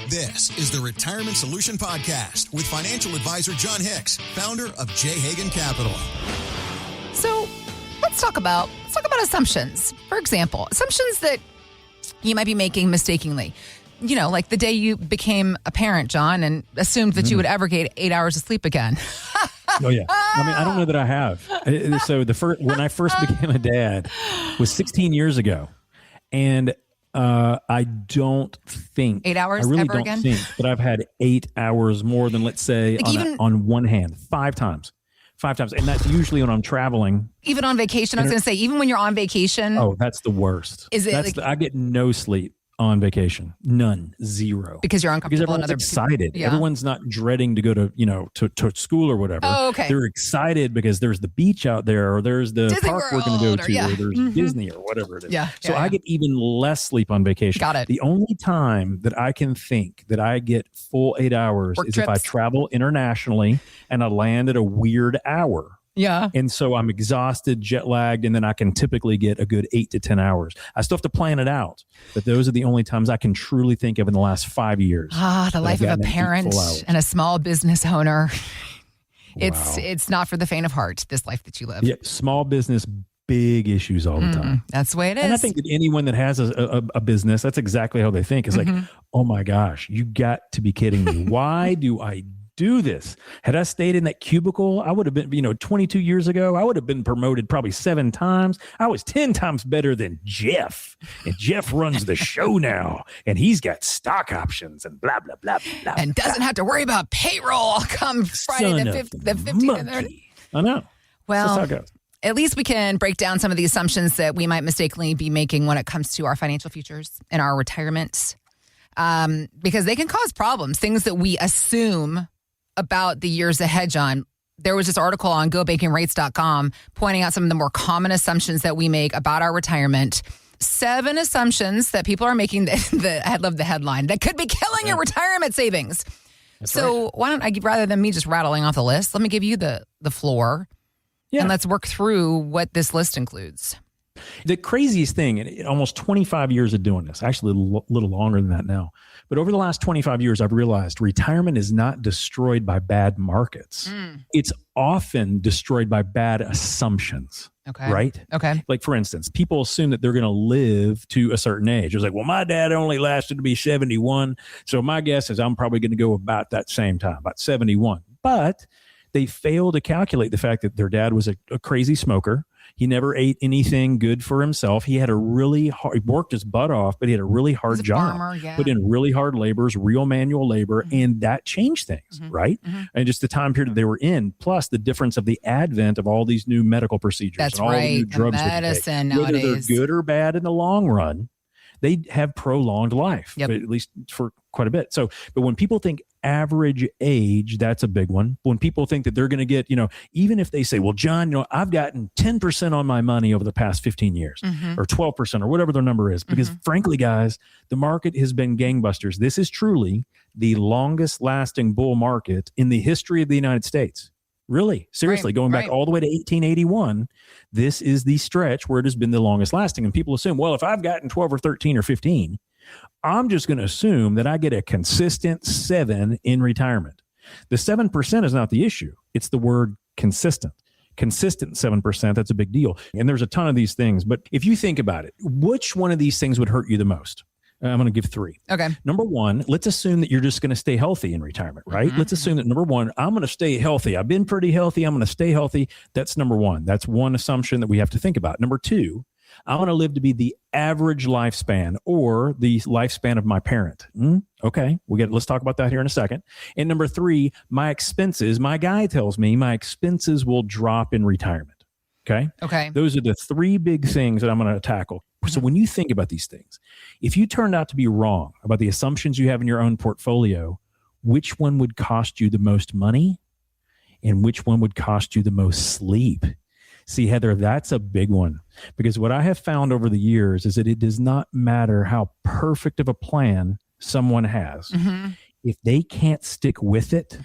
This is the Retirement Solution Podcast with financial advisor Jon Hicks, founder of J. Hagan Capital. So let's talk about assumptions. For example, assumptions that you might be making mistakenly. You know, like the day you became a parent, John, and assumed that you would ever get 8 hours of sleep again. Oh, yeah. I mean, I don't know that I have. So when I first became a dad was 16 years ago. And I don't think 8 hours I really ever don't again? think that I've had 8 hours more than, let's say, on one hand, 5 times. 5 times. And that's usually when I'm traveling. Even on vacation, I was going to say, even when you're on vacation. Oh, that's the worst. Is it I get no sleep on vacation. None. Zero. Because you're uncomfortable. Because everyone's excited. Yeah. Everyone's not dreading to go to, to school or whatever. Oh, okay. They're excited because there's the beach out there, or there's the Disney park World, we're going to go to, or there's Disney or whatever it is. Yeah. So I get even less sleep on vacation. Got it. The only time that I can think that I get full 8 hours Work is trips. if I travel internationally and I land at a weird hour. Yeah. And so I'm exhausted, jet lagged, and then I can typically get a good 8 to 10 hours. I still have to plan it out, but those are the only times I can truly think of in the last 5 years. The life of a parent and a small business owner. Wow. It's not for the faint of heart, this life that you live. Yeah, small business, big issues all the time. That's the way it is. And I think that anyone that has a business, that's exactly how they think. It's like, oh my gosh, you got to be kidding me. Why do I do this? Had I stayed in that cubicle, I would have been, 22 years ago, I would have been promoted probably 7 times. I was 10 times better than Jeff. And Jeff runs the show now. And he's got stock options and blah, blah, blah, blah. And doesn't have to worry about payroll come Friday the 15th. And 30th. I know. Well, that's how it goes. At least we can break down some of the assumptions that we might mistakenly be making when it comes to our financial futures and our retirement. Because they can cause problems, things that we assume about the years ahead, John. There was this article on GoBankingRates.com pointing out some of the more common assumptions that we make about our retirement. 7 assumptions that people are making that I love the headline, that could be killing your retirement savings. That's so right. why don't rather than me just rattling off the list, let me give you the floor. Yeah. And let's work through what this list includes. The craziest thing, in almost 25 years of doing this, actually a little longer than that now, but over the last 25 years, I've realized retirement is not destroyed by bad markets. It's often destroyed by bad assumptions. Okay. Right? Okay. Like, for instance, people assume that they're going to live to a certain age. It's like, well, my dad only lasted to be 71. So my guess is I'm probably going to go about that same time, about 71. But they fail to calculate the fact that their dad was a crazy smoker. He never ate anything good for himself. He had he worked his butt off, but he had a really hard job. Farmer, yeah. Put in really hard labors, real manual labor, and that changed things, right? And just the time period they were in, plus the difference of the advent of all these new medical procedures. That's and all right. the new drugs. The medicine Whether nowadays. they're good or bad in the long run, they have prolonged life, Yep. at least for quite a bit. So, but when people think average age, that's a big one. When people think that they're going to get, even if they say, well, John, I've gotten 10% on my money over the past 15 years or 12% or whatever their number is, because frankly, guys, the market has been gangbusters. This is truly the longest lasting bull market in the history of the United States. Really, seriously, going back all the way to 1881, this is the stretch where it has been the longest lasting. And people assume, well, if I've gotten 12 or 13 or 15, I'm just going to assume that I get a consistent 7 in retirement. The 7% is not the issue. It's the word consistent. Consistent 7%, that's a big deal. And there's a ton of these things. But if you think about it, which one of these things would hurt you the most? I'm going to give 3. Okay. Number 1, let's assume that you're just going to stay healthy in retirement, right? Let's assume that number 1, I'm going to stay healthy. I've been pretty healthy. I'm going to stay healthy. That's number 1. That's one assumption that we have to think about. Number 2, I want to live to be the average lifespan or the lifespan of my parent. Okay. Let's talk about that here in a second. And number 3, my expenses, my guy tells me my expenses will drop in retirement. Okay. Okay. Those are the 3 big things that I'm going to tackle. So when you think about these things, if you turned out to be wrong about the assumptions you have in your own portfolio, which one would cost you the most money and which one would cost you the most sleep? See, Heather, that's a big one, because what I have found over the years is that it does not matter how perfect of a plan someone has. If they can't stick with it,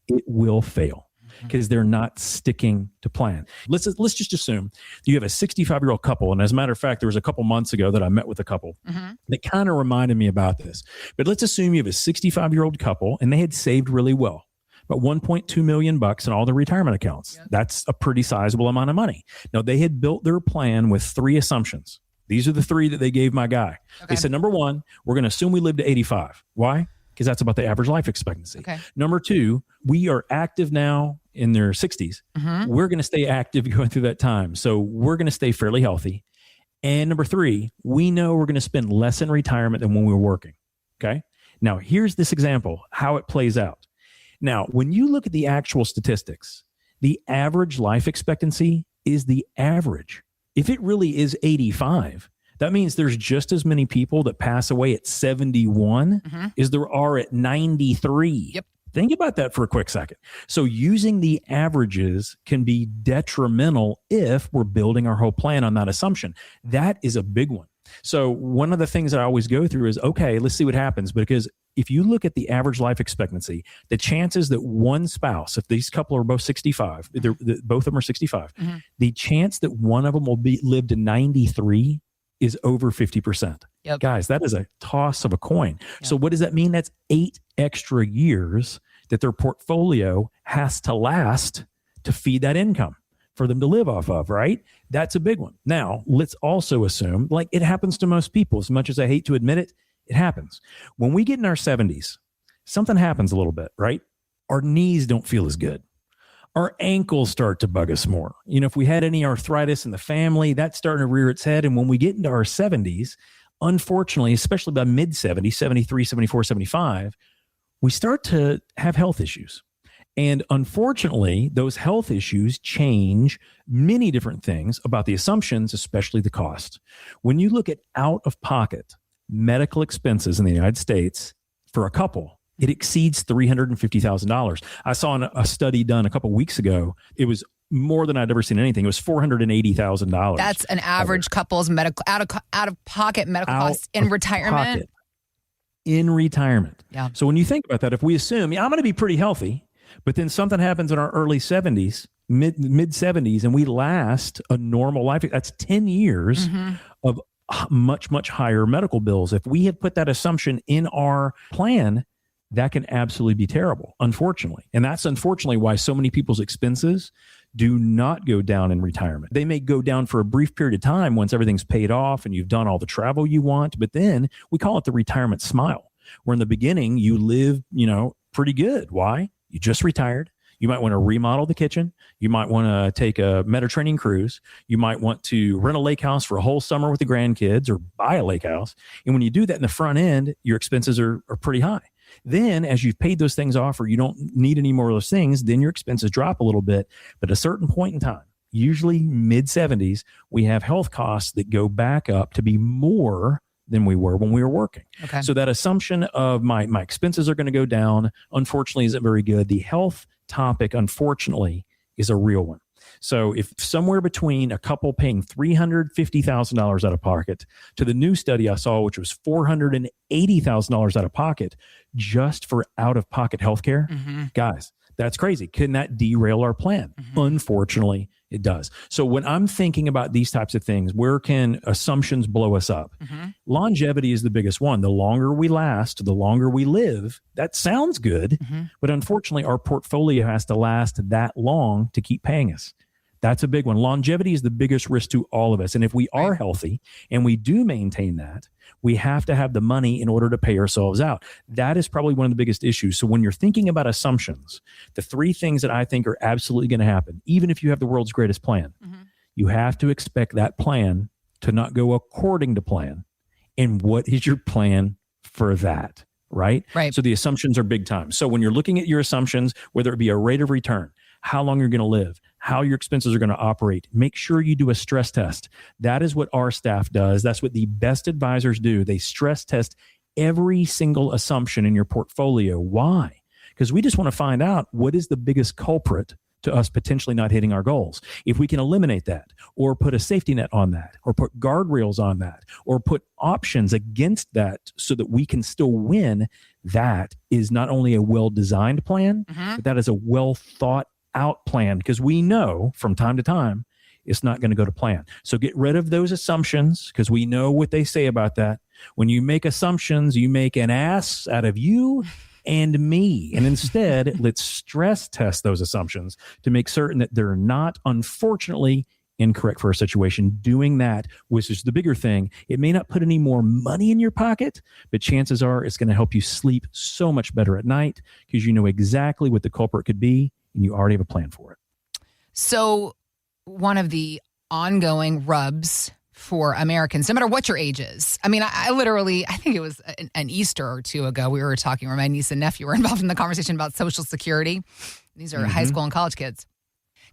it will fail. because they're not sticking to plan. Let's just assume you have a 65-year-old couple. And as a matter of fact, there was a couple months ago that I met with a couple that kind of reminded me about this. But let's assume you have a 65-year-old couple and they had saved really well, about $1.2 million in all their retirement accounts. Yep. That's a pretty sizable amount of money. Now, they had built their plan with 3 assumptions. These are the 3 that they gave my guy. Okay. They said, number 1, we're going to assume we live to 85. Why? Because that's about the average life expectancy. Okay. Number 2, we are active now in their 60s. We're going to stay active going through that time. So we're going to stay fairly healthy. And number 3, we know we're going to spend less in retirement than when we were working. Okay. Now, here's this example, how it plays out. Now, when you look at the actual statistics, the average life expectancy is the average. If it really is 85, that means there's just as many people that pass away at 71 as there are at 93. Yep. Think about that for a quick second. So using the averages can be detrimental if we're building our whole plan on that assumption. That is a big one. So one of the things that I always go through is, okay, let's see what happens. Because if you look at the average life expectancy, the chances that one spouse, if these couple are both 65, both of them are 65, the chance that one of them will live to 93 is over 50%. Yep. Guys, that is a toss of a coin. Yep. So what does that mean? That's 8 extra years that their portfolio has to last to feed that income for them to live off of, right? That's a big one. Now, let's also assume, like it happens to most people, as much as I hate to admit it, it happens. When we get in our 70s, something happens a little bit, right? Our knees don't feel as good. Our ankles start to bug us more. You know, if we had any arthritis in the family, that's starting to rear its head. And when we get into our 70s, unfortunately, especially by mid-70s, 73, 74, 75, we start to have health issues. And unfortunately, those health issues change many different things about the assumptions, especially the cost. When you look at out-of-pocket medical expenses in the United States for a couple, it exceeds $350,000. I saw a study done a couple weeks ago. It was more than I'd ever seen anything. It was $480,000. That's an average couple's medical out-of-pocket medical costs in retirement. In retirement. Yeah. So when you think about that, if we assume, I'm going to be pretty healthy, but then something happens in our early 70s, mid 70s, and we last a normal life, that's 10 years of much, much higher medical bills. If we have put that assumption in our plan, that can absolutely be terrible, unfortunately. And that's unfortunately why so many people's expenses do not go down in retirement. They may go down for a brief period of time once everything's paid off and you've done all the travel you want, but then we call it the retirement smile, where in the beginning you live, pretty good. Why? You just retired. You might want to remodel the kitchen. You might want to take a Mediterranean cruise. You might want to rent a lake house for a whole summer with the grandkids or buy a lake house. And when you do that in the front end, your expenses are pretty high. Then as you've paid those things off or you don't need any more of those things, then your expenses drop a little bit. But at a certain point in time, usually mid 70s, we have health costs that go back up to be more than we were when we were working. Okay. So that assumption of my expenses are going to go down, unfortunately, isn't very good. The health topic, unfortunately, is a real one. So if somewhere between a couple paying $350,000 out of pocket to the new study I saw, which was $480,000 out of pocket just for out-of-pocket healthcare, guys, that's crazy. Can that derail our plan? Unfortunately, it does. So when I'm thinking about these types of things, where can assumptions blow us up? Longevity is the biggest one. The longer we last, the longer we live. That sounds good, but unfortunately, our portfolio has to last that long to keep paying us. That's a big one. Longevity is the biggest risk to all of us. And if we are healthy and we do maintain that, we have to have the money in order to pay ourselves out. That is probably one of the biggest issues. So when you're thinking about assumptions, the 3 things that I think are absolutely going to happen, even if you have the world's greatest plan, you have to expect that plan to not go according to plan. And what is your plan for that? Right? So the assumptions are big time. So when you're looking at your assumptions, whether it be a rate of return, how long you're going to live, how your expenses are going to operate, make sure you do a stress test. That is what our staff does. That's what the best advisors do. They stress test every single assumption in your portfolio. Why? Because we just want to find out what is the biggest culprit to us potentially not hitting our goals. If we can eliminate that, or put a safety net on that, or put guardrails on that, or put options against that so that we can still win, that is not only a well-designed plan, but that is a well thought out plan, because we know from time to time it's not going to go to plan. So get rid of those assumptions, because we know what they say about that. When you make assumptions, you make an ass out of you and me. And instead, let's stress test those assumptions to make certain that they're not, unfortunately, incorrect for a situation. Doing that, which is the bigger thing, it may not put any more money in your pocket, but chances are it's going to help you sleep so much better at night, because you know exactly what the culprit could be and you already have a plan for it. So one of the ongoing rubs for Americans, no matter what your age is. I mean, I think it was an Easter or two ago, we were talking, where my niece and nephew were involved in the conversation about Social Security. These are high school and college kids.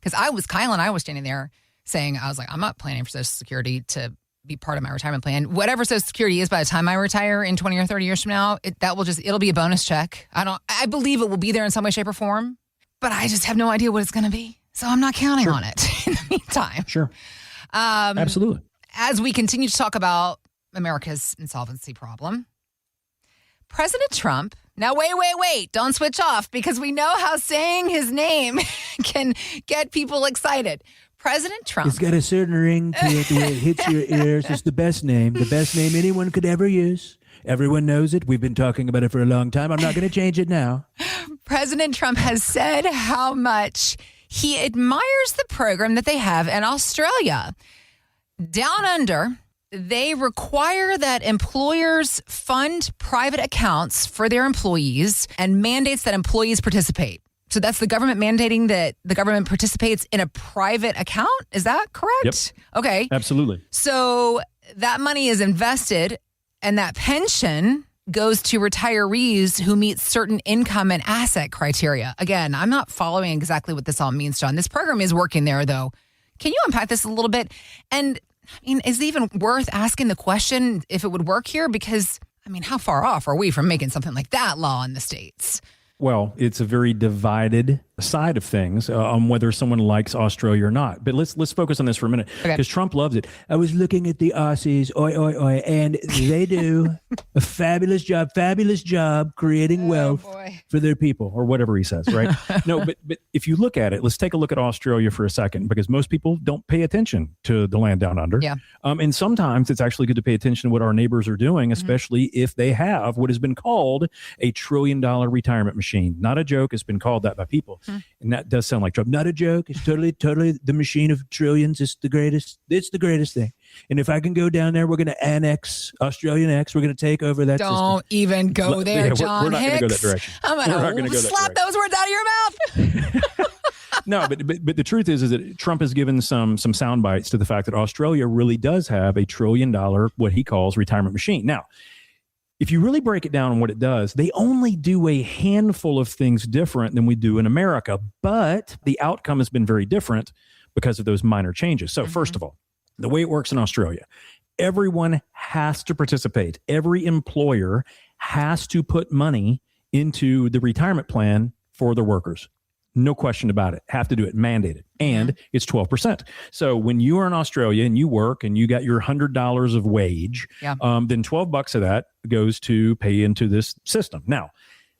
Because Kyle and I was standing there saying, I was like, I'm not planning for Social Security to be part of my retirement plan. Whatever Social Security is by the time I retire in 20 or 30 years from now, it'll be a bonus check. I believe it will be there in some way, shape, or form, but I just have no idea what it's going to be. So I'm not counting on it in the meantime. Sure. Absolutely. As we continue to talk about America's insolvency problem, President Trump, now wait, don't switch off, because we know how saying his name can get people excited. President Trump. It's got a certain ring to it, the way it hits your ears. It's the best name anyone could ever use. Everyone knows it. We've been talking about it for a long time. I'm not going to change it now. President Trump has said how much he admires the program that they have in Australia. Down under, they require that employers fund private accounts for their employees and mandates that employees participate. So that's the government mandating that the government participates in a private account? Is that correct? Yep. Okay. Absolutely. So that money is invested, and that pension goes to retirees who meet certain income and asset criteria. Again, I'm not following exactly what this all means, John. This program is working there, though. Can you unpack this a little bit? And I mean, is it even worth asking the question if it would work here? Because, I mean, how far off are we from making something like that law in the States? Well, it's a very divided side of things on whether someone likes Australia or not. But let's focus on this for a minute, because Trump loves it. I was looking at the Aussies, and they do a fabulous job creating wealth for their people, or whatever he says, right? No, but if you look at it, let's take a look at Australia for a second, because most people don't pay attention to the land down under. Yeah. And sometimes it's actually good to pay attention to what our neighbors are doing, especially if they have what has been called a $1 trillion retirement machine. Not a joke. It's been called that by people. And that does sound like Trump. Not a joke. It's totally the machine of trillions. It's the greatest. It's the greatest thing. And if I can go down there, we're going to annex Australia next. We're going to take over that system. Don't even go there, Jon We're not going to go that direction. I'm going to slap those words out of your mouth. No, but the truth is that Trump has given some sound bites to the fact that Australia really does have a $1 trillion, what he calls, retirement machine. Now, if you really break it down on what it does, they only do a handful of things different than we do in America, but the outcome has been very different because of those minor changes. So first of all, the way it works in Australia, everyone has to participate. Every employer has to put money into the retirement plan for their workers. No question about it. Have to do it, mandated. And it's 12%. So when you are in Australia and you work and you got your $100 of wage, then $12 of that goes to pay into this system. Now,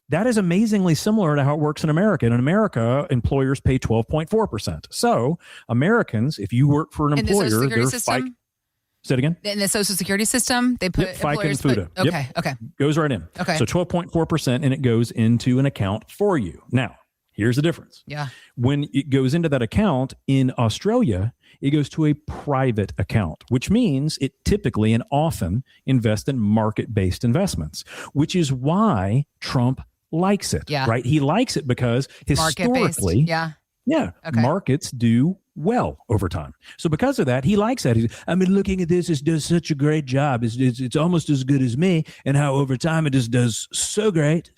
that is amazingly similar to how it works in America. In America, employers pay 12.4%. So Americans, if you work for an employer, they're FICA. Say it again? In the Social Security system, they put FICA and FUTA. Okay. Goes right in. Okay. So 12.4%, and it goes into an account for you. Now, here's the difference. Yeah. When it goes into that account in Australia, it goes to a private account, which means it typically and often invests in market-based investments, which is why Trump likes it, right? He likes it because historically, markets do well over time. So because of that, he likes that. I mean, looking at this, it does such a great job. It's almost as good as me, and how over time it just does so great.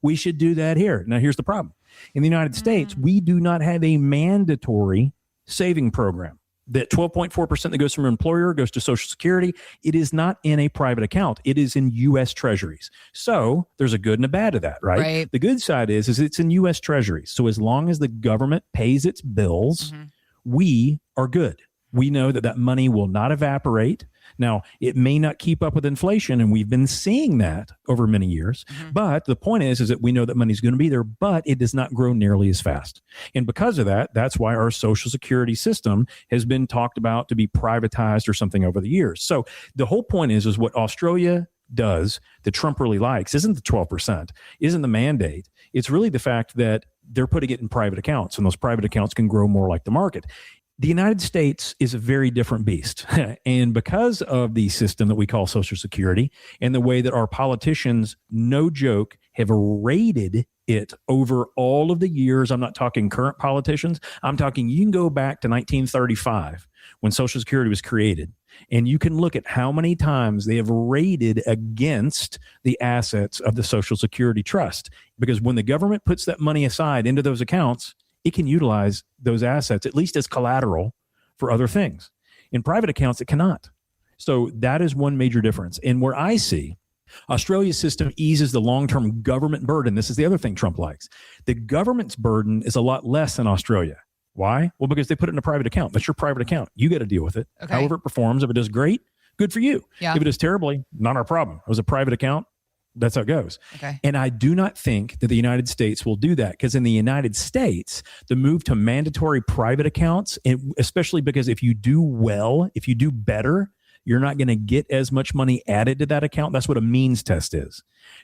We should do that here. Now, here's the problem. In the United States, we do not have a mandatory saving program. That 12.4% that goes from your employer goes to Social Security. It is not in a private account. It is in U.S. Treasuries. So there's a good and a bad to that, right? The good side is it's in U.S. Treasuries. So as long as the government pays its bills, we are good. We know that that money will not evaporate. Now, it may not keep up with inflation, and we've been seeing that over many years. But the point is that we know that money's going to be there, but it does not grow nearly as fast. And because of that, that's why our Social Security system has been talked about to be privatized or something over the years. So the whole point is what Australia does that Trump really likes isn't the 12%, isn't the mandate. It's really the fact that they're putting it in private accounts, and those private accounts can grow more like the market. The United States is a very different beast. And because of the system that we call Social Security and the way that our politicians, no joke, have rated it over all of the years, I'm not talking current politicians, I'm talking you can go back to 1935 when Social Security was created, and you can look at how many times they have rated against the assets of the Social Security Trust. Because when the government puts that money aside into those accounts, it can utilize those assets, at least as collateral, for other things. In private accounts, it cannot. So that is one major difference. And where I see Australia's system eases the long-term government burden. This is the other thing Trump likes. The government's burden is a lot less in Australia. Why? Well, because they put it in a private account. That's your private account. You got to deal with it. Okay. However it performs. If it does great, good for you. Yeah. If it does terribly, not our problem. It was a private account. That's how it goes. Okay. And I do not think that the United States will do that, because in the United States, the move to mandatory private accounts, and especially because if you do well, if you do better, you're not going to get as much money added to that account. That's what a means test is.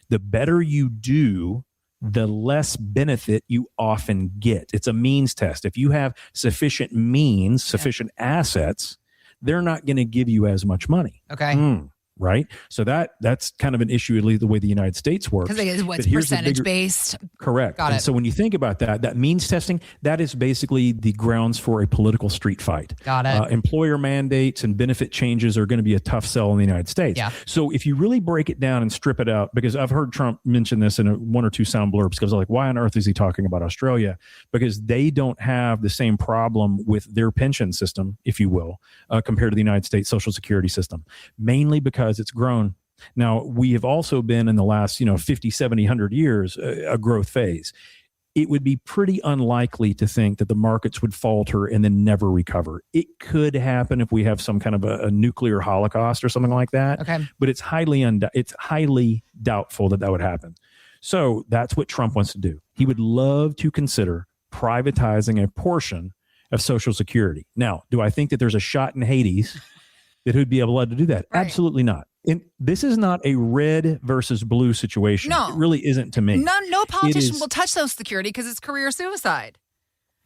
The better you do, the less benefit you often get. It's a means test. If you have sufficient means, sufficient assets, they're not going to give you as much money. Okay. Right? So that's kind of an issue, at least the way the United States works. Because it's But here's the percentage bigger- based. Correct. Got And it. so when you think about that means testing, that is basically the grounds for a political street fight. Got it. Employer mandates and benefit changes are going to be a tough sell in the United States. Yeah. So if you really break it down and strip it out, because I've heard Trump mention this in one or two sound blurbs, because I'm like, why on earth is he talking about Australia? Because they don't have the same problem with their pension system, if you will, compared to the United States Social Security system, mainly because it's grown. Now, we have also been in the last, 50, 70, 100 years, a growth phase. It would be pretty unlikely to think that the markets would falter and then never recover. It could happen if we have some kind of a nuclear holocaust or something like that. Okay. But it's highly doubtful that would happen. So that's what Trump wants to do. He would love to consider privatizing a portion of Social Security. Now, do I think that there's a shot in Hades that he'd be able to do that? Right. Absolutely not. And this is not a red versus blue situation. No. It really isn't to me. No politician is- will touch Social Security because it's career suicide.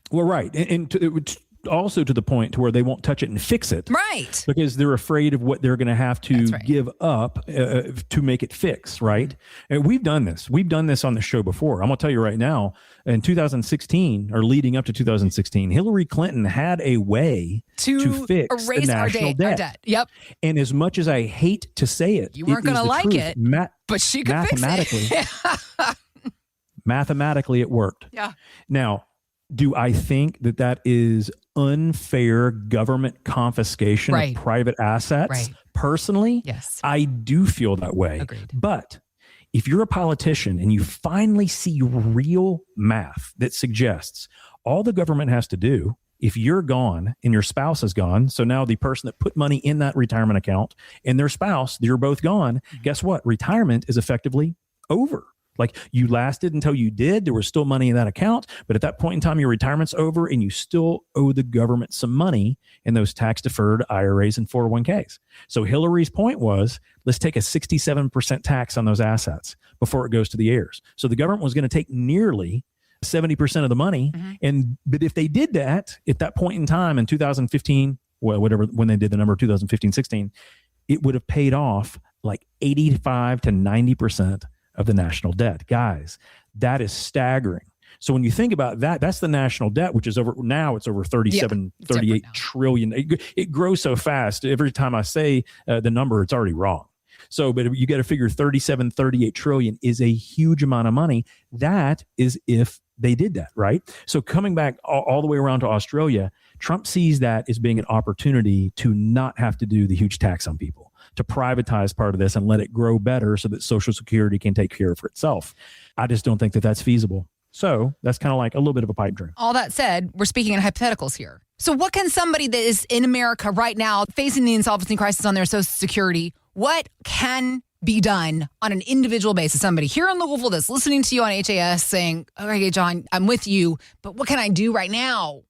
Well, right. And also to the point to where they won't touch it and fix it. Right. Because they're afraid of what they're going to have to That's right. give up to make it fix, right? And we've done this. We've done this on the show before. I'm going to tell you right now, in 2016, or leading up to 2016, Hillary Clinton had a way to fix the erase national our debt. debt. Yep. And as much as I hate to say it, You weren't it is gonna the like truth. it, But she could fix it. Mathematically, it worked. Yeah. Now, do I think that is unfair government confiscation Right. of private assets? Right. Personally, Yes. I do feel that way. Agreed. But if you're a politician and you finally see real math that suggests all the government has to do, if you're gone and your spouse is gone, so now the person that put money in that retirement account and their spouse, you're both gone, guess what? Retirement is effectively over. Like, you lasted until you did. There was still money in that account. But at that point in time, your retirement's over and you still owe the government some money in those tax-deferred IRAs and 401ks. So Hillary's point was, let's take a 67% tax on those assets before it goes to the heirs. So the government was going to take nearly 70% of the money. But if they did that at that point in time in 2015, well, whatever, when they did the number 2015, 16, it would have paid off like 85 to 90% of the national debt. Guys, that is staggering. So when you think about that, that's the national debt, which is over now, it's over 37, it's 38 different now. trillion. It grows so fast. Every time I say the number, it's already wrong. So, but you got to figure 37, 38 trillion is a huge amount of money. That is if they did that, right? So coming back all the way around to Australia, Trump sees that as being an opportunity to not have to do the huge tax on people, to privatize part of this and let it grow better so that Social Security can take care of itself. I just don't think that that's feasible. So that's kind of like a little bit of a pipe dream. All that said, we're speaking in hypotheticals here. So what can somebody that is in America right now facing the insolvency crisis on their Social Security, what can be done on an individual basis? Somebody here in Louisville that's listening to you on HAS saying, okay, Jon, I'm with you, but what can I do right now?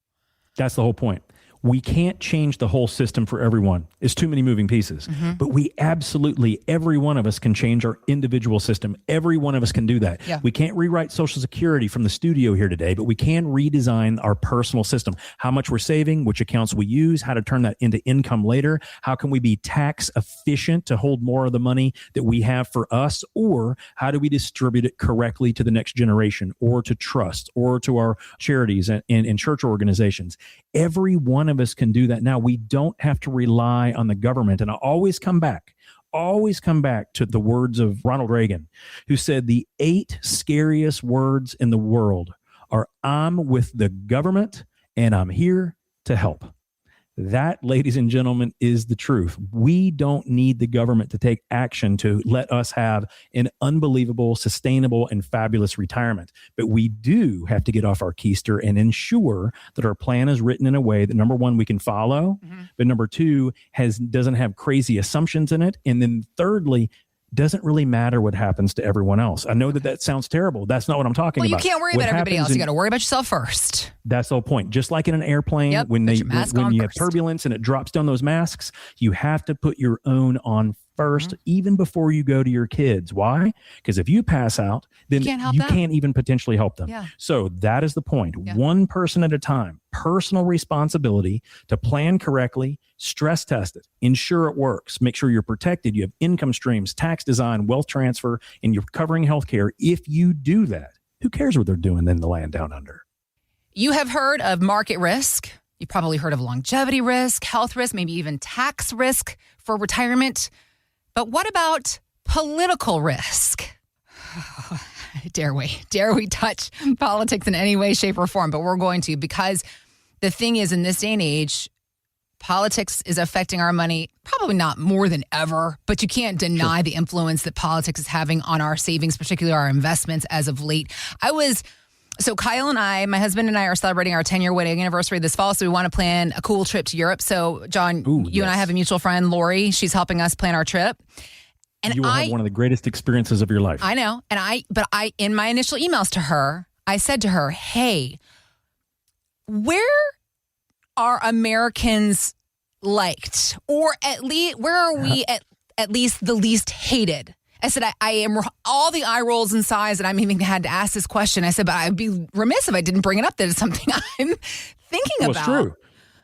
That's the whole point. We can't change the whole system for everyone. It's too many moving pieces. Mm-hmm. But we absolutely, every one of us can change our individual system. Every one of us can do that. Yeah. We can't rewrite Social Security from the studio here today, but we can redesign our personal system. How much we're saving, which accounts we use, how to turn that into income later. How can we be tax efficient to hold more of the money that we have for us? Or how do we distribute it correctly to the next generation, or to trust, or to our charities and church organizations? Every one of us can do that now. We don't have to rely on the government. And I always come back to the words of Ronald Reagan, who said the 8 scariest words in the world are "I'm with the government and I'm here to help." That, ladies and gentlemen, is the truth. We don't need the government to take action to let us have an unbelievable, sustainable, and fabulous retirement. But we do have to get off our keister and ensure that our plan is written in a way that, number one, we can follow, but number two, doesn't have crazy assumptions in it. And then thirdly, doesn't really matter what happens to everyone else. I know that sounds terrible. That's not what I'm talking about. Well, you can't worry about everybody else. You got to worry about yourself first. That's the whole point. Just like in an airplane, when you have turbulence and it drops down those masks, you have to put your own on first, even before you go to your kids. Why? Because if you pass out, then you can't even potentially help them. Yeah. So that is the point. Yeah. One person at a time, personal responsibility to plan correctly, stress test it, ensure it works, make sure you're protected, you have income streams, tax design, wealth transfer, and you're covering healthcare. If you do that, who cares what they're doing in the land down under? You have heard of market risk. You've probably heard of longevity risk, health risk, maybe even tax risk for retirement. But what about political risk? Dare we touch politics in any way, shape, or form? But we're going to, because the thing is, in this day and age, politics is affecting our money, probably not more than ever, but you can't deny the influence that politics is having on our savings, particularly our investments as of late. So Kyle and I, my husband and I, are celebrating our 10-year wedding anniversary this fall, so we want to plan a cool trip to Europe. So, Jon, you and I have a mutual friend, Lori. She's helping us plan our trip. And you will have one of the greatest experiences of your life. I know. But in my initial emails to her, I said to her, hey, where are Americans liked? Or at least, where are we at least the least hated? I said, I am all the eye rolls and sighs that I'm even had to ask this question. I said, but I'd be remiss if I didn't bring it up. That is something I'm thinking about. It's true.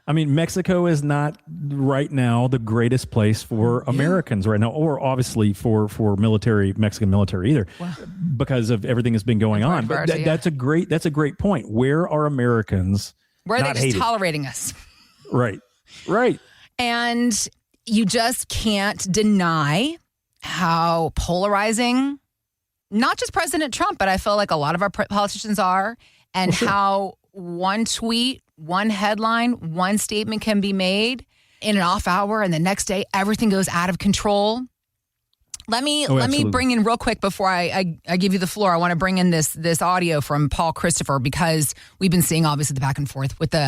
I mean, Mexico is not right now the greatest place for Americans right now, or obviously for Mexican military either, because of everything that's been going on. But that's a great point. Where are Americans? Where are they just tolerating us? Right. And you just can't deny how polarizing, not just President Trump, but I feel like a lot of our politicians are, and how one tweet, one headline, one statement can be made in an off hour, and the next day everything goes out of control. Let me bring in real quick before I give you the floor. I want to bring in this audio from Paul Christopher, because we've been seeing obviously the back and forth with the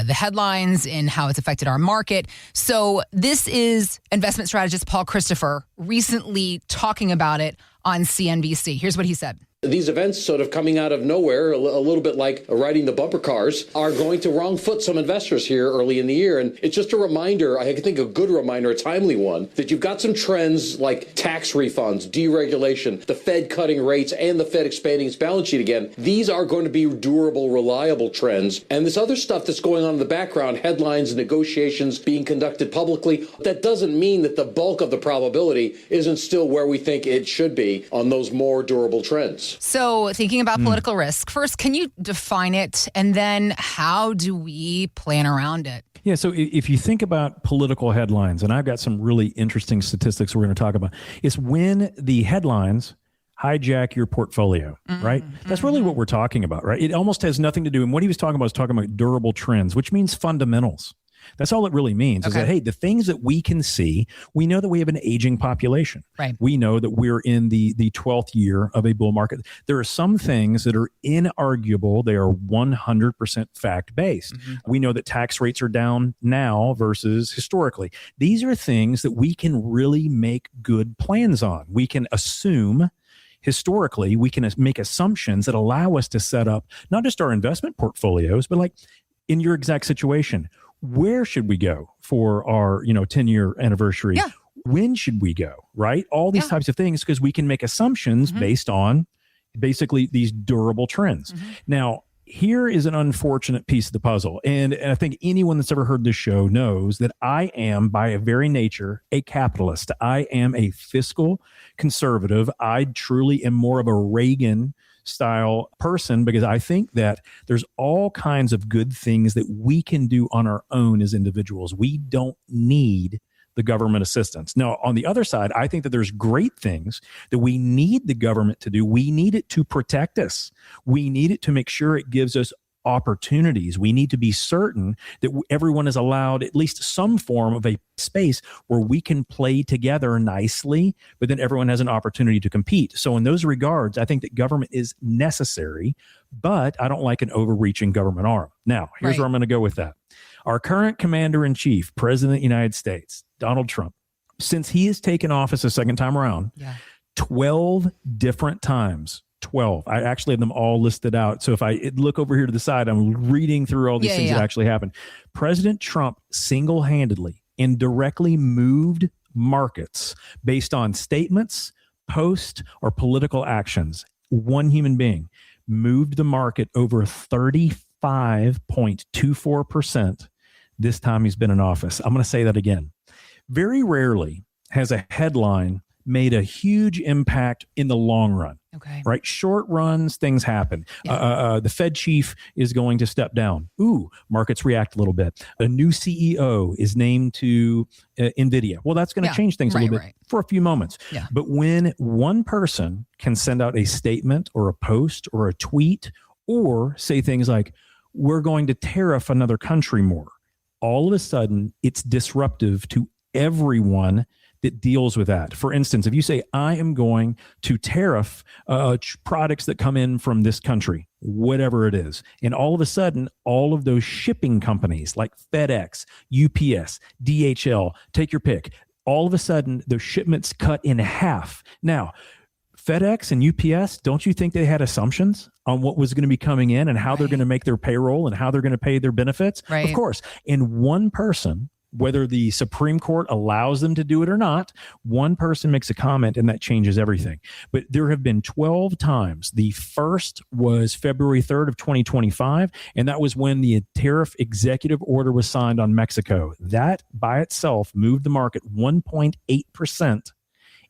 headlines and how it's affected our market. So this is investment strategist Paul Christopher recently talking about it on CNBC. Here's what he said. These events sort of coming out of nowhere, a little bit like riding the bumper cars, are going to wrong foot some investors here early in the year. And it's just a reminder, I think a good reminder, a timely one, that you've got some trends like tax refunds, deregulation, the Fed cutting rates, and the Fed expanding its balance sheet again. These are going to be durable, reliable trends. And this other stuff that's going on in the background, headlines, negotiations being conducted publicly, that doesn't mean that the bulk of the probability isn't still where we think it should be on those more durable trends. So thinking about political risk, first, can you define it? And then how do we plan around it? Yeah, so if you think about political headlines, and I've got some really interesting statistics we're going to talk about, it's when the headlines hijack your portfolio, right? That's really what we're talking about, right? It almost has nothing to do, and what he was talking about is talking about durable trends, which means fundamentals. That's all it really means is that, hey, the things that we can see, we know that we have an aging population. Right. We know that we're in the 12th year of a bull market. There are some things that are inarguable. They are 100% fact-based. We know that tax rates are down now versus historically. These are things that we can really make good plans on. We can assume historically, we can make assumptions that allow us to set up not just our investment portfolios, but like in your exact situation, where should we go for our 10-year anniversary? Yeah. When should we go? Right? All these types of things, because we can make assumptions based on basically these durable trends. Now, here is an unfortunate piece of the puzzle. And I think anyone that's ever heard this show knows that I am, by a very nature, a capitalist. I am a fiscal conservative. I truly am more of a Reagan style person because I think that there's all kinds of good things that we can do on our own as individuals. We don't need the government assistance. Now, on the other side, I think that there's great things that we need the government to do. We need it to protect us. We need it to make sure it gives us opportunities. We need to be certain that everyone is allowed at least some form of a space where we can play together nicely, but then everyone has an opportunity to compete. So in those regards, I think that government is necessary, but I don't like an overreaching government arm. Now, here's where I'm going to go with that. Our current commander-in-chief, President of the United States, Donald Trump, since he has taken office a second time around, 12 different times, 12. I actually have them all listed out. So if I look over here to the side, I'm reading through all these things that actually happened. President Trump single-handedly and directly moved markets based on statements, posts, or political actions. One human being moved the market over 35.24% this time he's been in office. I'm going to say that again. Very rarely has a headline made a huge impact in the long run. Okay. Right? Short runs, things happen. The Fed chief is going to step down. Ooh, markets react a little bit. A new CEO is named to NVIDIA. Well, that's going to change things a little bit for a few moments. Yeah. But when one person can send out a statement or a post or a tweet or say things like, we're going to tariff another country more, all of a sudden it's disruptive to everyone that deals with that. For instance, if you say, I am going to tariff products that come in from this country, whatever it is, and all of a sudden, all of those shipping companies like FedEx, UPS, DHL, take your pick, all of a sudden, those shipments cut in half. Now, FedEx and UPS, don't you think they had assumptions on what was going to be coming in and how they're going to make their payroll and how they're going to pay their benefits? Right. Of course. And one person, whether the Supreme Court allows them to do it or not, one person makes a comment and that changes everything. But there have been 12 times. The first was February 3rd of 2025, and that was when the tariff executive order was signed on Mexico. That by itself moved the market 1.8%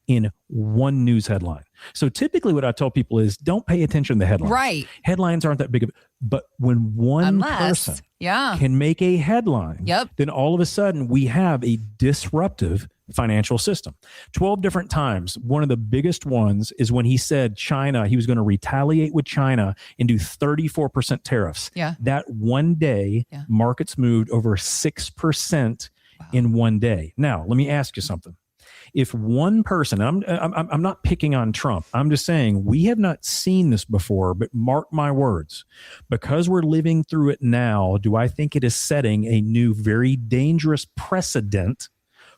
in one news headline. So typically what I tell people is don't pay attention to the headlines. Right. Headlines aren't that big of, but when one person can make a headline, then all of a sudden we have a disruptive financial system. 12 different times. One of the biggest ones is when he said China, he was going to retaliate with China and do 34% tariffs. Yeah. That one day, markets moved over 6% in one day. Now, let me ask you something. If one person, I'm not picking on Trump. I'm just saying we have not seen this before, but mark my words, because we're living through it now, do I think it is setting a new, very dangerous precedent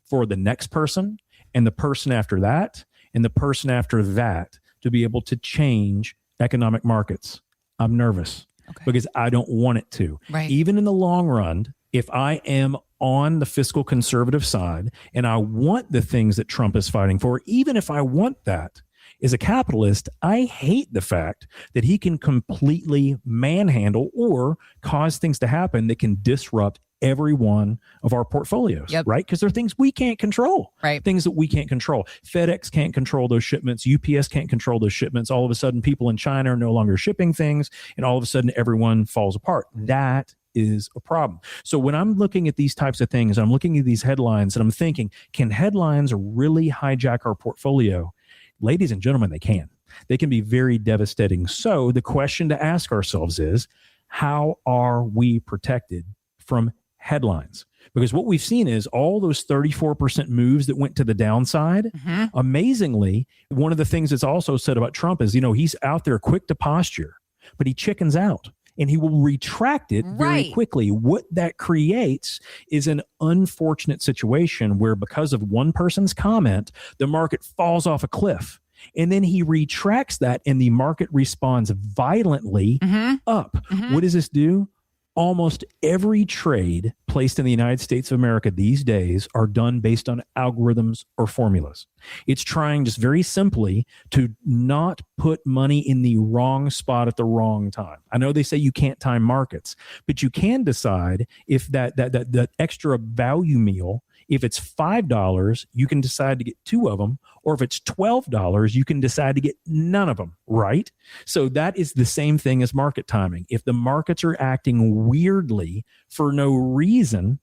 for the next person and the person after that and the person after that to be able to change economic markets? I'm nervous because I don't want it to. Right. Even in the long run, if I am on the fiscal conservative side and I want the things that Trump is fighting for, even if I want that, as a capitalist, I hate the fact that he can completely manhandle or cause things to happen that can disrupt every one of our portfolios, right? Because there are things we can't control, things that we can't control. FedEx can't control those shipments. UPS can't control those shipments. All of a sudden, people in China are no longer shipping things, and all of a sudden, everyone falls apart. That is a problem. So when I'm looking at these types of things, I'm looking at these headlines and I'm thinking, can headlines really hijack our portfolio? Ladies and gentlemen, they can. They can be very devastating. So the question to ask ourselves is, how are we protected from headlines? Because what we've seen is all those 34% moves that went to the downside. Amazingly, one of the things that's also said about Trump is, he's out there quick to posture, but he chickens out. And he will retract it very quickly. What that creates is an unfortunate situation where, because of one person's comment, the market falls off a cliff. And then he retracts that and the market responds violently up. What does this do? Almost every trade placed in the United States of America these days are done based on algorithms or formulas. It's trying just very simply to not put money in the wrong spot at the wrong time. I know they say you can't time markets, but you can decide if that extra value meal, if it's $5, you can decide to get 2 of them, or if it's $12, you can decide to get none of them, right? So that is the same thing as market timing. If the markets are acting weirdly for no reason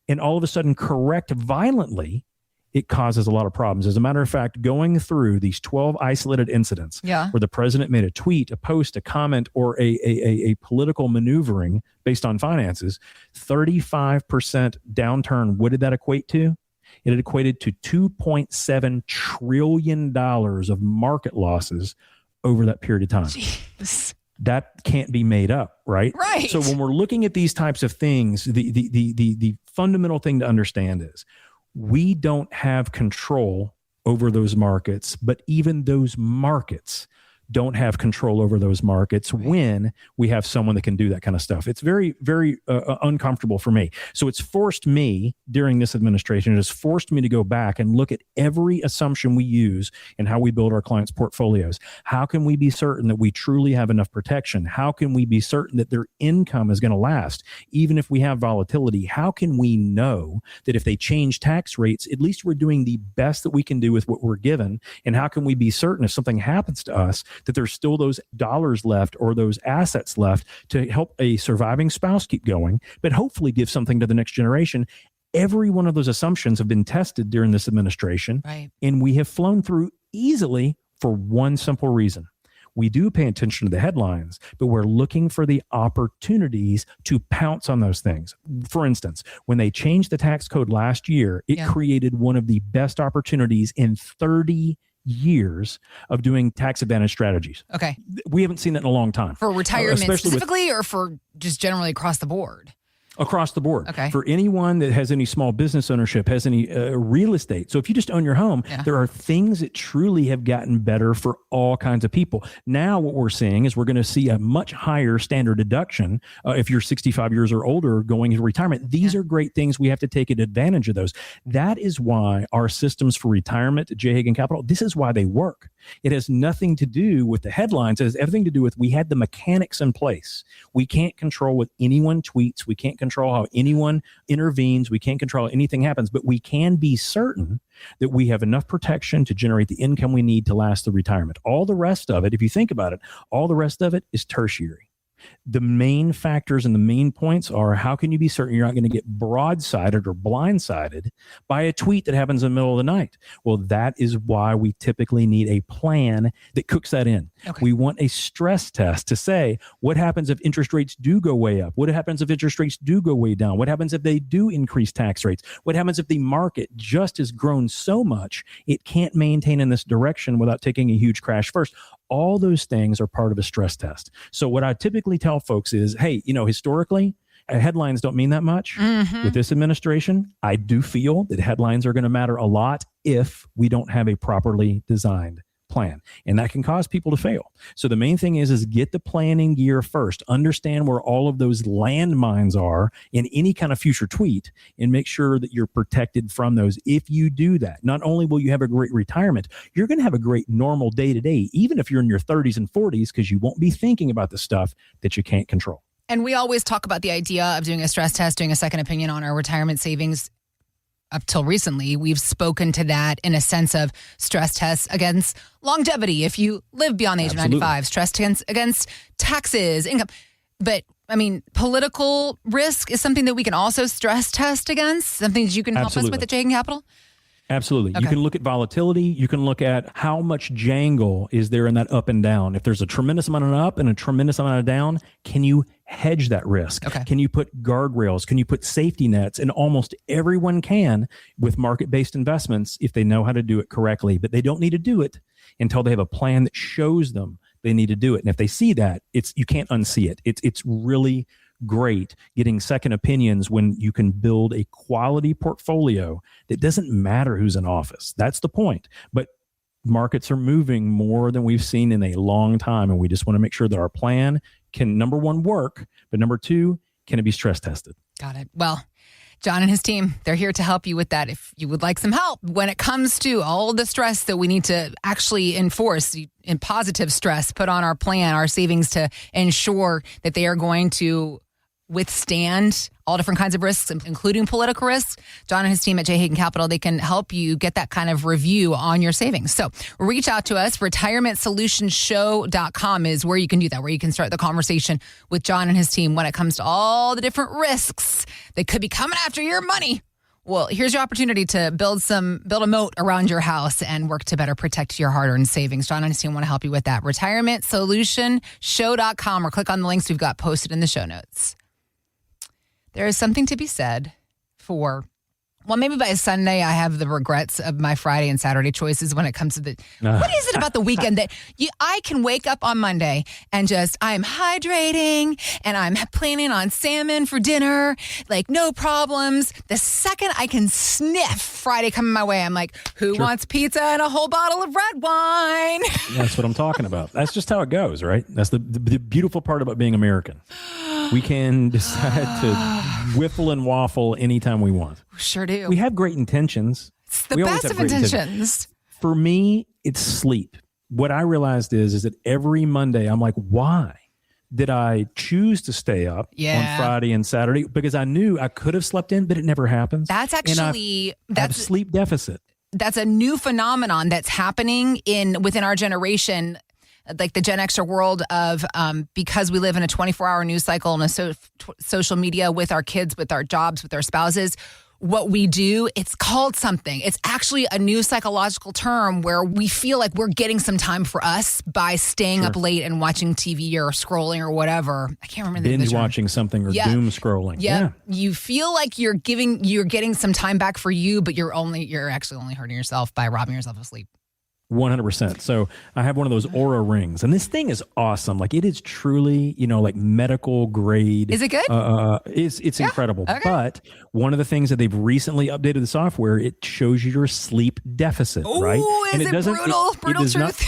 and all of a sudden correct violently, it causes a lot of problems. As a matter of fact, going through these 12 isolated incidents where the president made a tweet, a post, a comment, or a political maneuvering based on finances, 35% downturn, what did that equate to? It had equated to $2.7 trillion of market losses over that period of time. Jeez. That can't be made up, right? Right. So when we're looking at these types of things, the fundamental thing to understand is we don't have control over those markets, but even those markets don't have control over those markets when we have someone that can do that kind of stuff. It's very, very uncomfortable for me. So it's forced me during this administration, it has forced me to go back and look at every assumption we use and how we build our clients' portfolios. How can we be certain that we truly have enough protection? How can we be certain that their income is going to last, even if we have volatility? How can we know that if they change tax rates, at least we're doing the best that we can do with what we're given? And how can we be certain if something happens to us that there's still those dollars left or those assets left to help a surviving spouse keep going, but hopefully give something to the next generation? Every one of those assumptions have been tested during this administration, and we have flown through easily for one simple reason. We do pay attention to the headlines, but we're looking for the opportunities to pounce on those things. For instance, when they changed the tax code last year, it created one of the best opportunities in 30 years of doing tax advantage strategies. Okay. We haven't seen that in a long time. For retirement specifically, or for just generally across the board? Across the board. Okay. For anyone that has any small business ownership, has any real estate. So if you just own your home, there are things that truly have gotten better for all kinds of people. Now what we're seeing is we're going to see a much higher standard deduction if you're 65 years or older going into retirement. These are great things. We have to take advantage of those. That is why our systems for retirement at J. Hagan Capital, this is why they work. It has nothing to do with the headlines. It has everything to do with we had the mechanics in place. We can't control what anyone tweets. We can't control how anyone intervenes. We can't control how anything happens, but we can be certain that we have enough protection to generate the income we need to last the retirement. All the rest of it, if you think about it, all the rest of it is tertiary. The main factors and the main points are, how can you be certain you're not going to get broadsided or blindsided by a tweet that happens in the middle of the night? Well, that is why we typically need a plan that cooks that in. Okay. We want a stress test to say, what happens if interest rates do go way up? What happens if interest rates do go way down? What happens if they do increase tax rates? What happens if the market just has grown so much it can't maintain in this direction without taking a huge crash first? All those things are part of a stress test. So what I typically tell folks is, hey, historically, headlines don't mean that much. With this administration, I do feel that headlines are going to matter a lot if we don't have a properly designed plan. And that can cause people to fail. So the main thing is get the planning gear first. Understand where all of those landmines are in any kind of future tweet and make sure that you're protected from those. If you do that, not only will you have a great retirement, you're going to have a great normal day-to-day, even if you're in your 30s and 40s, because you won't be thinking about the stuff that you can't control. And we always talk about the idea of doing a stress test, doing a second opinion on our retirement savings. Up till recently, we've spoken to that in a sense of stress tests against longevity. If you live beyond the age of 95, stress tests against taxes, income. But I mean, political risk is something that we can also stress test against, something that you can help us with at J. Hagan Capital? Absolutely. Okay. You can look at volatility. You can look at how much jangle is there in that up and down. If there's a tremendous amount of up and a tremendous amount of down, can you hedge that risk? Okay. Can you put guardrails? Can you put safety nets? And almost everyone can with market-based investments if they know how to do it correctly, but they don't need to do it until they have a plan that shows them they need to do it. And if they see that, you can't unsee it. It's really great getting second opinions when you can build a quality portfolio that doesn't matter who's in office. That's the point. But markets are moving more than we've seen in a long time. And we just want to make sure that our plan can, number one, work, but number two, can it be stress tested? Got it. Well, Jon and his team, they're here to help you with that. If you would like some help when it comes to all the stress that we need to actually enforce, in positive stress, put on our plan, our savings to ensure that they are going to withstand all different kinds of risks, including political risks. Jon and his team at J. Hagan Capital, they can help you get that kind of review on your savings. So reach out to us. RetirementSolutionShow.com is where you can do that, where you can start the conversation with Jon and his team when it comes to all the different risks that could be coming after your money. Well, here's your opportunity to build a moat around your house and work to better protect your hard-earned savings. Jon and his team want to help you with that. RetirementSolutionShow.com, or click on the links we've got posted in the show notes. There is something to be said for, well, maybe by Sunday I have the regrets of my Friday and Saturday choices when it comes to what is it about the weekend that I can wake up on Monday and I'm hydrating and I'm planning on salmon for dinner, like no problems. The second I can sniff Friday coming my way, I'm like, who wants pizza and a whole bottle of red wine? That's what I'm talking about. That's just how it goes, right? That's the beautiful part about being American. We can decide to whiffle and waffle anytime we want. Sure do. We have great intentions. It's the best of intentions. For me, it's sleep. What I realized is that every Monday I'm like, why did I choose to stay up on Friday and Saturday? Because I knew I could have slept in, but it never happens. That's actually that's a sleep deficit. That's a new phenomenon that's happening within our generation. Like the Gen Xer world of because we live in a 24-hour news cycle and social media with our kids, with our jobs, with our spouses, what we do, it's called something. It's actually a new psychological term where we feel like we're getting some time for us by staying up late and watching TV or scrolling or whatever. I can't remember the binge watching something or doom scrolling. Yeah. You feel like you're getting some time back for you, but you're actually only hurting yourself by robbing yourself of sleep. 100%. So I have one of those Aura rings, and this thing is awesome. Like it is truly, like medical grade. Is it good? It's incredible. Okay. But one of the things that they've recently updated the software, it shows you your sleep deficit, right? And it doesn't brutal truth.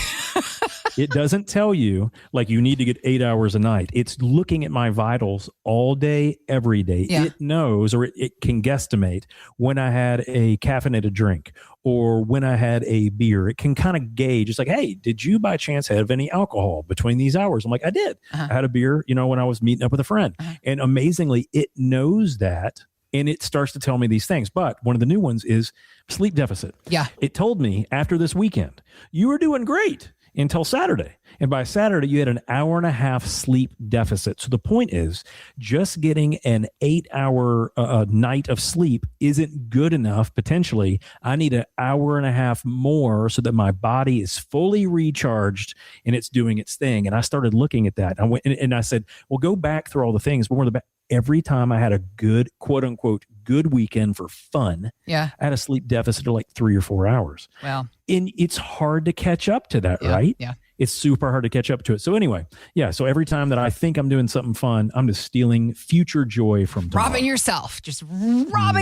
It doesn't tell you like you need to get 8 hours a night. It's looking at my vitals all day, every day. Yeah. It knows, or it can guesstimate when I had a caffeinated drink or when I had a beer. It can kind of gauge. It's like, hey, did you by chance have any alcohol between these hours? I'm like, I did. I had a beer, when I was meeting up with a friend. And amazingly, it knows that. And it starts to tell me these things. But one of the new ones is sleep deficit. Yeah. It told me after this weekend, you were doing great until Saturday. And by Saturday, you had an hour and a half sleep deficit. So the point is, just getting an 8-hour night of sleep isn't good enough, potentially. I need an hour and a half more so that my body is fully recharged and it's doing its thing. And I started looking at that. I went and I said, well, go back through all the things. But every time I had a good, quote unquote, good weekend for fun, I had a sleep deficit of like 3 or 4 hours. Wow. And it's hard to catch up to that, right? Yeah. It's super hard to catch up to it. So anyway, so every time that I think I'm doing something fun, I'm just stealing future joy from tomorrow. Robbing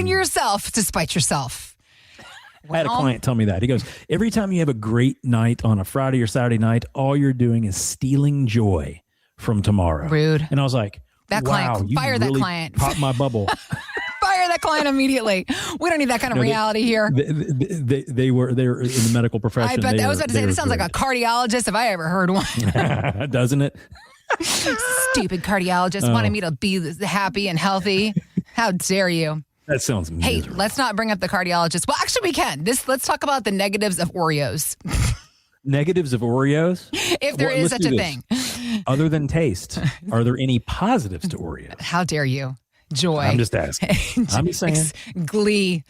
yourself to spite yourself. I had a client tell me that. He goes, every time you have a great night on a Friday or Saturday night, all you're doing is stealing joy from tomorrow. Rude. And I was like, that wow, client, you fire really that client. Pop my bubble. Fire that client immediately. We don't need that kind of reality here. They were in the medical profession. I bet. I was about to say, this sounds like a cardiologist if I ever heard one. Doesn't it? Stupid cardiologist wanting me to be happy and healthy. How dare you? That sounds miserable. Hey, let's not bring up the cardiologist. Well, actually, we can. Let's talk about the negatives of Oreos. Negatives of Oreos? If there is such a thing. Other than taste, are there any positives to Oreos? How dare you? Joy. I'm just asking. I'm just saying. Glee.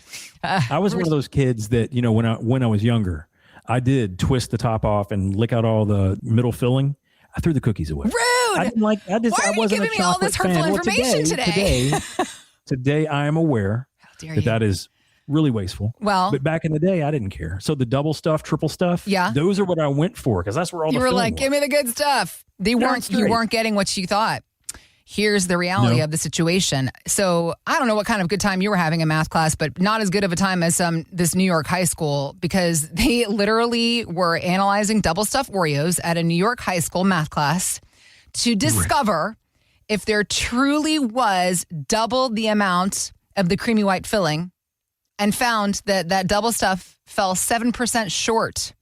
I was one of those kids that, when I was younger, I did twist the top off and lick out all the middle filling. I threw the cookies away. I didn't like. Why are I you wasn't giving a me all chocolate this hurtful fan. information today? Today, I am aware that is really wasteful. Well, but back in the day, I didn't care. So the double stuff, triple stuff, yeah, those are what I went for because that's where all you the were filling like, was. give me the good stuff. You weren't getting what you thought. Here's the reality of the situation. So I don't know what kind of good time you were having in math class, but not as good of a time as this New York high school because they literally were analyzing double stuffed Oreos at a New York high school math class to discover if there truly was double the amount of the creamy white filling, and found that double stuff fell 7% short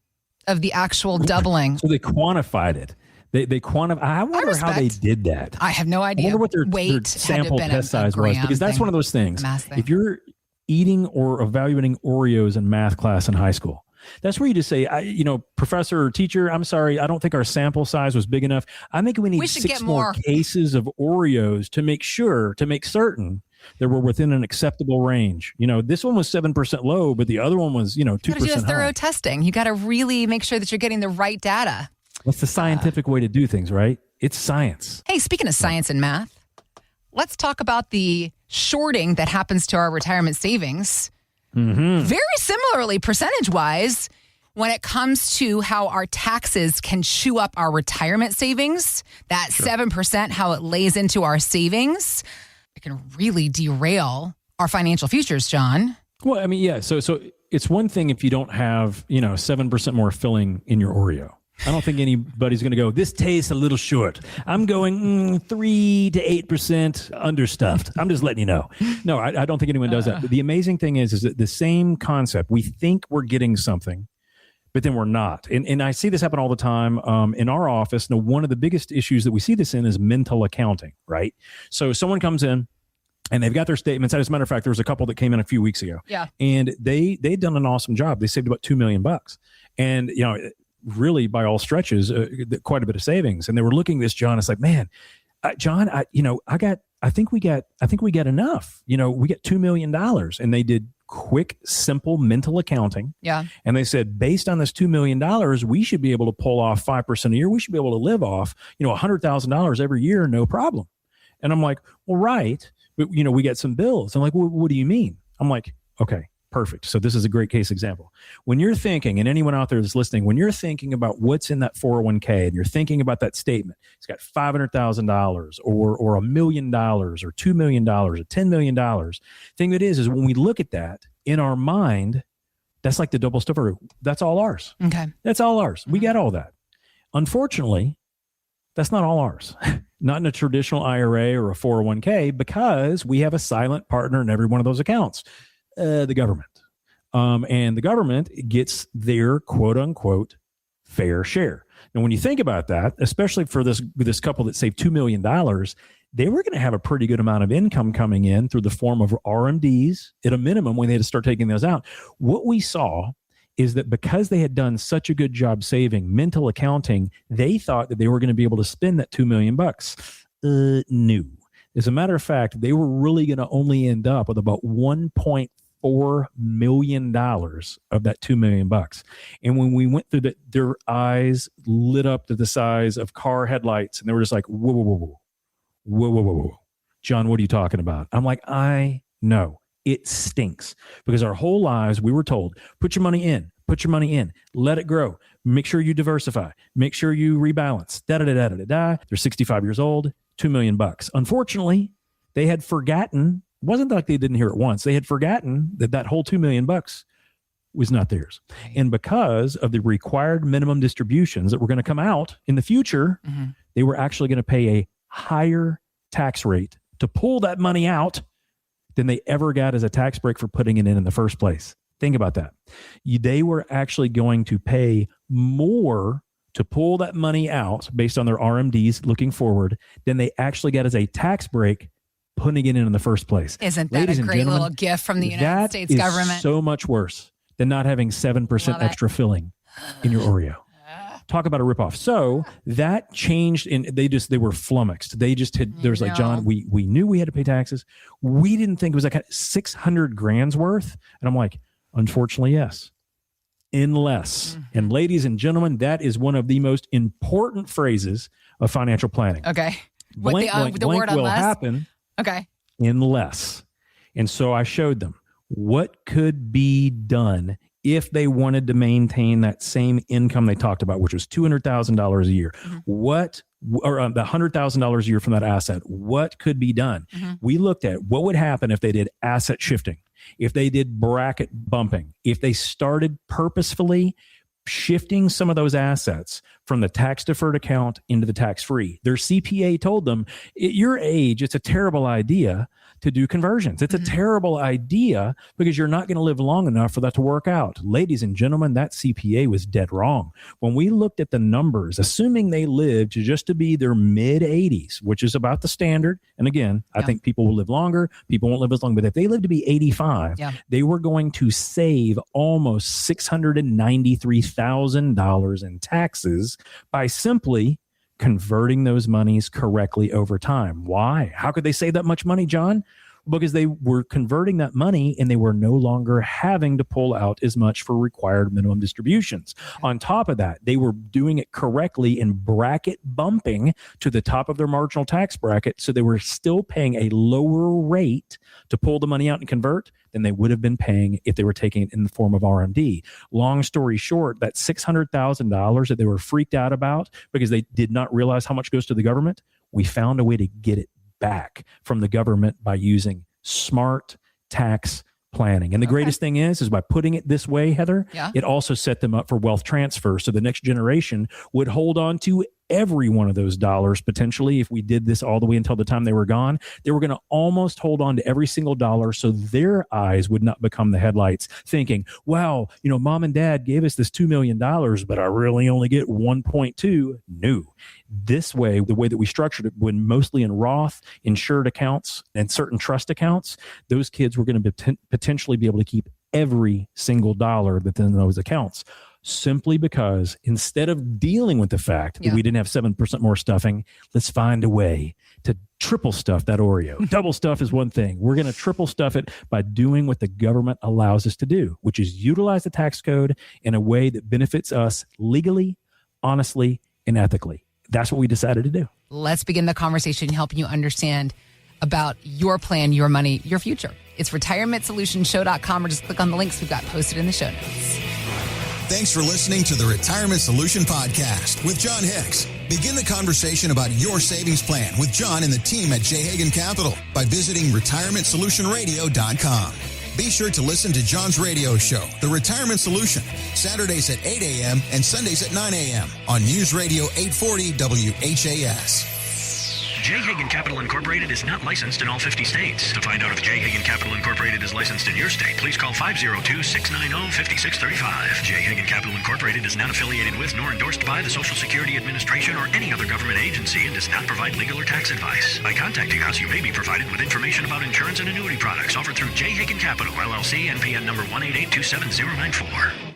of the actual doubling. So they quantified it. They quantify. I wonder how they did that. I have no idea. I wonder what their sample test size was, because that's one of those things. If you're eating or evaluating Oreos in math class in high school, that's where you just say, professor or teacher, I'm sorry, I don't think our sample size was big enough. I think we need 6 more cases of Oreos to make certain that we're within an acceptable range. This one was 7% low, but the other one was, 2% high. You got to do thorough testing. You got to really make sure that you're getting the right data. That's the scientific way to do things, right? It's science. Hey, speaking of science and math, let's talk about the shorting that happens to our retirement savings. Mm-hmm. Very similarly, percentage-wise, when it comes to how our taxes can chew up our retirement savings, that 7%, how it lays into our savings, it can really derail our financial futures, John. Well, I mean, yeah. So it's one thing if you don't have, 7% more filling in your Oreo. I don't think anybody's going to go, this tastes a little short. I'm going 3 to 8% understuffed. I'm just letting you know. No, I don't think anyone does that. But the amazing thing is that the same concept, we think we're getting something, but then we're not. And I see this happen all the time in our office. Now, one of the biggest issues that we see this in is mental accounting, right? So someone comes in and they've got their statements. As a matter of fact, there was a couple that came in a few weeks ago. Yeah. And they'd done an awesome job. They saved about $2 million. And, really by all stretches, quite a bit of savings. And they were looking at this, John. It's like, man, John, I think we get enough. We get $2 million. And they did quick, simple mental accounting. Yeah. And they said, based on this $2 million, we should be able to pull off 5% a year. We should be able to live off, $100,000 every year. No problem. And I'm like, well, right. But, we get some bills. I'm like, well, what do you mean? I'm like, okay. Perfect. So this is a great case example. When you're thinking, and anyone out there that's listening, when you're thinking about what's in that 401k and you're thinking about that statement, it's got $500,000 or $1 million or $2 million or $10 million. Thing that is when we look at that in our mind, that's like the double stuffer. That's all ours. Okay. That's all ours. We got all that. Unfortunately, that's not all ours. Not in a traditional IRA or a 401k, because we have a silent partner in every one of those accounts. The government. And the government gets their quote unquote fair share. And when you think about that, especially for this couple that saved $2 million, they were going to have a pretty good amount of income coming in through the form of RMDs at a minimum when they had to start taking those out. What we saw is that because they had done such a good job saving mental accounting, they thought that they were going to be able to spend that $2 million. No. As a matter of fact, they were really going to only end up with about $1.4 million of that $2 million. And when we went through that, their eyes lit up to the size of car headlights, and they were just like, whoa. John, what are you talking about? I'm like, I know. It stinks. Because our whole lives, we were told, put your money in, let it grow, make sure you diversify, make sure you rebalance, They're 65 years old, $2 million. Unfortunately, they had forgotten. It wasn't like they didn't hear it once. They had forgotten that whole $2 million was not theirs. And because of the required minimum distributions that were going to come out in the future, they were actually going to pay a higher tax rate to pull that money out than they ever got as a tax break for putting it in the first place. Think about that. They were actually going to pay more to pull that money out based on their RMDs looking forward than they actually got as a tax break putting it in the first place. Isn't that a great little gift from the United States government? That is so much worse than not having 7% extra filling in your Oreo. Talk about a ripoff. So that changed, and they were flummoxed. They just had, there was like, John, we knew we had to pay taxes. We didn't think it was like $600,000's worth. And I'm like, unfortunately, yes. unless. And ladies and gentlemen, that is one of the most important phrases of financial planning. Okay. Blank, blank, the blank word will unless? happen Okay. unless. And so I showed them what could be done if they wanted to maintain that same income they talked about, which was $200,000 a year. What, or the $100,000 a year from that asset, what could be done? We looked at what would happen if they did asset shifting, if they did bracket bumping, if they started purposefully shifting some of those assets from the tax deferred account into the tax free. Their CPA told them, at your age, it's a terrible idea to do conversions. It's a terrible idea because you're not going to live long enough for that to work out. Ladies and gentlemen, that CPA was dead wrong. When we looked at the numbers, assuming they lived just to be their mid 80s, which is about the standard. And again, I think people will live longer. People won't live as long, but if they live to be 85, they were going to save almost $693,000 in taxes by simply converting those monies correctly over time. Why? How could they save that much money, John? Because they were converting that money and they were no longer having to pull out as much for required minimum distributions. On top of that, they were doing it correctly in bracket bumping to the top of their marginal tax bracket. So they were still paying a lower rate to pull the money out and convert than they would have been paying if they were taking it in the form of RMD. Long story short, that $600,000 that they were freaked out about because they did not realize how much goes to the government, we found a way to get it back from the government by using smart tax planning. And the greatest thing is by putting it this way, Heather, it also set them up for wealth transfer. So the next generation would hold on to every one of those dollars potentially. If we did this all the way until the time they were gone, they were going to almost hold on to every single dollar so their eyes would not become the headlights thinking, wow, mom and dad gave us this $2 million, but I really only get 1.2. No. This way, the way that we structured it, when mostly in Roth, insured accounts, and certain trust accounts, those kids were going to potentially be able to keep every single dollar that's in those accounts. Simply because instead of dealing with the fact that we didn't have 7% more stuffing, let's find a way to triple stuff that Oreo. Double stuff is one thing. We're going to triple stuff it by doing what the government allows us to do, which is utilize the tax code in a way that benefits us legally, honestly, and ethically. That's what we decided to do. Let's begin the conversation helping you understand about your plan, your money, your future. It's retirementsolutionshow.com or just click on the links we've got posted in the show notes. Thanks for listening to the Retirement Solution Podcast with Jon Hicks. Begin the conversation about your savings plan with John and the team at J. Hagan Capital by visiting retirementsolutionradio.com. Be sure to listen to John's radio show, The Retirement Solution, Saturdays at 8 a.m. and Sundays at 9 a.m. on News Radio 840 WHAS. J. Hagan Capital Incorporated is not licensed in all 50 states. To find out if J. Hagan Capital Incorporated is licensed in your state, please call 502-690-5635. J. Hagan Capital Incorporated is not affiliated with nor endorsed by the Social Security Administration or any other government agency and does not provide legal or tax advice. By contacting us, you may be provided with information about insurance and annuity products offered through J. Hagan Capital, LLC, NPN number 188279094.